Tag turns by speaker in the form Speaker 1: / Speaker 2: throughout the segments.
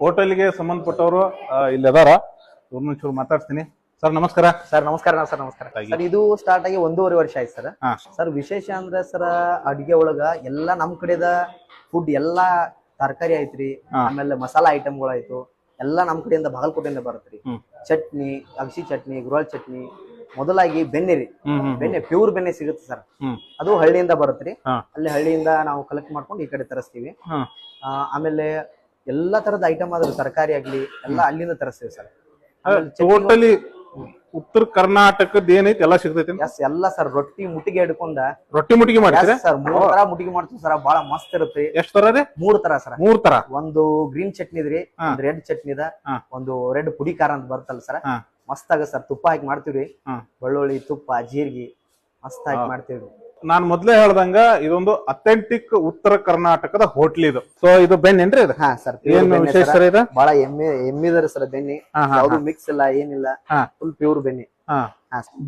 Speaker 1: ಹೋಟೆಲ್ಗೆ ಸಂಬಂಧಪಟ್ಟವರು ಇಲ್ಲಿ ಅದಾರ. ಇವ್ರನ್ನ ಚೂರು ಮಾತಾಡ್ತೀನಿ. ಸರ್ ನಮಸ್ಕಾರ.
Speaker 2: ಸರ್ ನಮಸ್ಕಾರ. ಸರ್ ಇದು ಸ್ಟಾರ್ಟ್ ಆಗಿ 1.5 ವರ್ಷ ಆಯ್ತು ಸರ್. ಸರ್ ವಿಶೇಷ ಅಂದ್ರೆ ಸರ್ ಅಡಿಗೆ ಒಳಗ ಎಲ್ಲಾ ನಮ್ ಕಡೆದ ಫುಡ್ ಎಲ್ಲಾ ತರಕಾರಿ ಐತ್ರಿ, ಆಮೇಲೆ ಮಸಾಲಾ ಐಟಮ್ಗಳು ಆಯ್ತು, ಎಲ್ಲಾ ನಮ್ ಕಡೆಯಿಂದ ಬಾಗಲಕೋಟೆಯಿಂದ ಬರುತ್ತ್ರಿ. ಚಟ್ನಿ, ಅಗಸಿ ಚಟ್ನಿ, ಗುರಳ್ ಚಟ್ನಿ, ಮೊದಲಾಗಿ ಬೆಣ್ಣೆ ರೀ, ಬೆಣ್ಣೆ ಪ್ಯೂರ್ ಬೆಣ್ಣೆ ಸಿಗುತ್ತೆ ಸರ್. ಅದು ಹಳ್ಳಿಯಿಂದ ಬರುತ್ತ್ರಿ. ಅಲ್ಲಿ ಹಳ್ಳಿಯಿಂದ ನಾವು ಕಲೆಕ್ಟ್ ಮಾಡ್ಕೊಂಡು ಈ ಕಡೆ ತರಿಸ್ತೀವಿ. ಆಮೇಲೆ ಎಲ್ಲಾ ತರದ ಐಟಮ್ ಆದ್ರೆ ತರಕಾರಿ ಆಗ್ಲಿ ಎಲ್ಲಾ ಅಲ್ಲಿಂದ ತರಿಸ್ತೀವಿ ಸರ್.
Speaker 1: ಟೋಟಲಿ ಉತ್ತರ ಕರ್ನಾಟಕದ ಏನೈತಿ ಎಲ್ಲ ಸಿಗ್ತೈತಿ.
Speaker 2: ಎಲ್ಲ ಸರ್ ರೊಟ್ಟಿ ಮುಟ್ಟಿಗೆ ಹಿಡ್ಕೊಂಡ
Speaker 1: ರೊಟ್ಟಿ ಮುಟ್ಟಿಗೆ ಮಾಡ್ತೀರಾ
Speaker 2: ಸರ್? 3 ತರ ಮುಟ್ಟಿಗೆ ಮಾಡ್ತೀವಿ ಸರ್. ಬಹಳ ಮಸ್ತ್ ಇರುತ್ತೆ.
Speaker 1: ಎಷ್ಟ್ ತರ ರೀ?
Speaker 2: 3 ತರ ಸರ್.
Speaker 1: 3 ತರ.
Speaker 2: ಒಂದು ಗ್ರೀನ್ ಚಟ್ನಿ ಇದ್ರಿ, ಒಂದು ರೆಡ್ ಚಟ್ನಿ ಇದ, ಒಂದು ರೆಡ್ ಪುಡಿ ಖಾರ ಅಂತ ಬರ್ತಲ್ಲ ಸರ್, ಮಸ್ತ್ ಆಗ ಸರ್. ತುಪ್ಪ ಹಾಕಿ ಮಾಡ್ತೀವ್ರಿ, ಬೆಳ್ಳುಳ್ಳಿ, ತುಪ್ಪ, ಜೀರಿಗೆ ಮಸ್ತ್ ಹಾಕಿ ಮಾಡ್ತೀವ್ರಿ.
Speaker 1: ನಾನ್ ಮೊದ್ಲೇ ಹೇಳ್ದಂಗ ಇದೊಂದು ಅಥೆಂಟಿಕ್ ಉತ್ತರ ಕರ್ನಾಟಕದ ಹೋಟ್ಲ್ ಇದು. ಸೊ ಇದು ಬೆನ್ನೇನ್ರಿ ಇದು?
Speaker 2: ಹಾ ಸರ್.
Speaker 1: ಏನ್ ವಿಶೇಷ ಸರ್ ಇದು?
Speaker 2: ಬಹಳ ಎಮ್ಮಿದಾರೆ ಸರ್ ಬೆಣ್ಣೆ. ಯಾವ್ದು ಮಿಕ್ಸ್ ಇಲ್ಲ, ಏನಿಲ್ಲ, ಫುಲ್ ಪ್ಯೂರ್ ಬೆಣ್ಣೆ.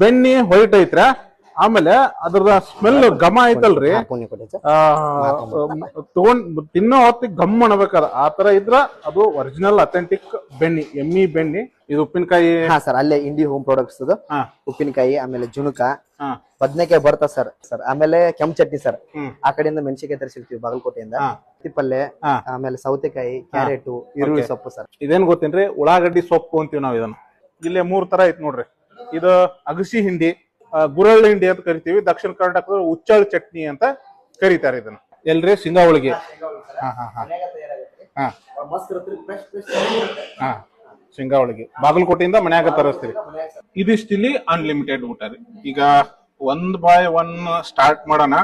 Speaker 1: ಬೆಣ್ಣೆ ವೈಟ್ ಐತ್ರ, ಆಮೇಲೆ ಅದ್ರದ ಸ್ಮೆಲ್ ಘಮ ಐತಲ್ರಿ, ತಗೊಂಡ್ ತಿನ್ನೋ ಹೊತ್ತಿಗೆ ಗಮ್ ಅನ್ಬೇಕಾದ ಆ ತರ ಇದ್ರ ಅದು ಒರಿಜಿನಲ್ ಅಥೆಂಟಿಕ್ ಬೆಣ್ಣೆ, ಎಮ್ಮಿ ಬೆಣ್ಣೆ. ಇದು ಉಪ್ಪಿನಕಾಯಿ.
Speaker 2: ಹಾ ಸರ್, ಅಲ್ಲೇ ಇಂಡಿ ಹೋಮ್ ಪ್ರಾಡಕ್ಟ್ಸ್ ಇದು. ಉಪ್ಪಿನಕಾಯಿ, ಆಮೇಲೆ ಜುಣುಕ, ಬದ್ನೆಕಾಯಿ ಬರ್ತಾ ಸರ್. ಆಮೇಲೆ ಕೆಂಪು ಚಟ್ನಿ ಸರ್. ಆ ಕಡೆಯಿಂದ ಮೆಣಸಿನಕಾಯಿ ತರಿಸಿರ್ತೀವಿ ಬಾಗಲಕೋಟೆಯಿಂದ. ಪಲ್ಲೆ, ಆಮೇಲೆ ಸೌತೆಕಾಯಿ, ಕ್ಯಾರೆಟ್, ಈರುಳ್ಳಿ ಸೊಪ್ಪು ಸರ್.
Speaker 1: ಇದೇನ್ ಗೊತ್ತೇನ್ರಿ? ಉಳ್ಳಾಗಡ್ಡಿ ಸೊಪ್ಪು ಅಂತೀವಿ ನಾವ್ ಇದನ್ನ. ಇಲ್ಲೇ 3 ತರ ಐತ್ ನೋಡ್ರಿ. ಇದು ಅಗಸಿ ಹಿಂಡಿ, ಗುರಳ್ಳಿ ಹಿಂಡಿ ಅಂತ ಕರಿತೀವಿ. ದಕ್ಷಿಣ ಕರ್ನಾಟಕದ ಉಚ್ಚಳ್ ಚಟ್ನಿ ಅಂತ ಕರೀತಾರೆ ಇದನ್ನ. ಎಲ್ರಿ? ಶೇಂಗಾ ಹೋಳಿಗೆ. ಶೇಂಗಾ ಹೋಳಿಗೆ ಬಾಗಲಕೋಟೆಯಿಂದ ಮನ್ಯಾಗ ತರಿಸ್ತೀವಿ. ಇದಿಷ್ಟಿಲ್ಲಿ ಅನ್ಲಿಮಿಟೆಡ್ ಊಟ ರೀ. ಈಗ 1 by 1 ಸ್ಟಾರ್ಟ್ ಮಾಡೋಣ.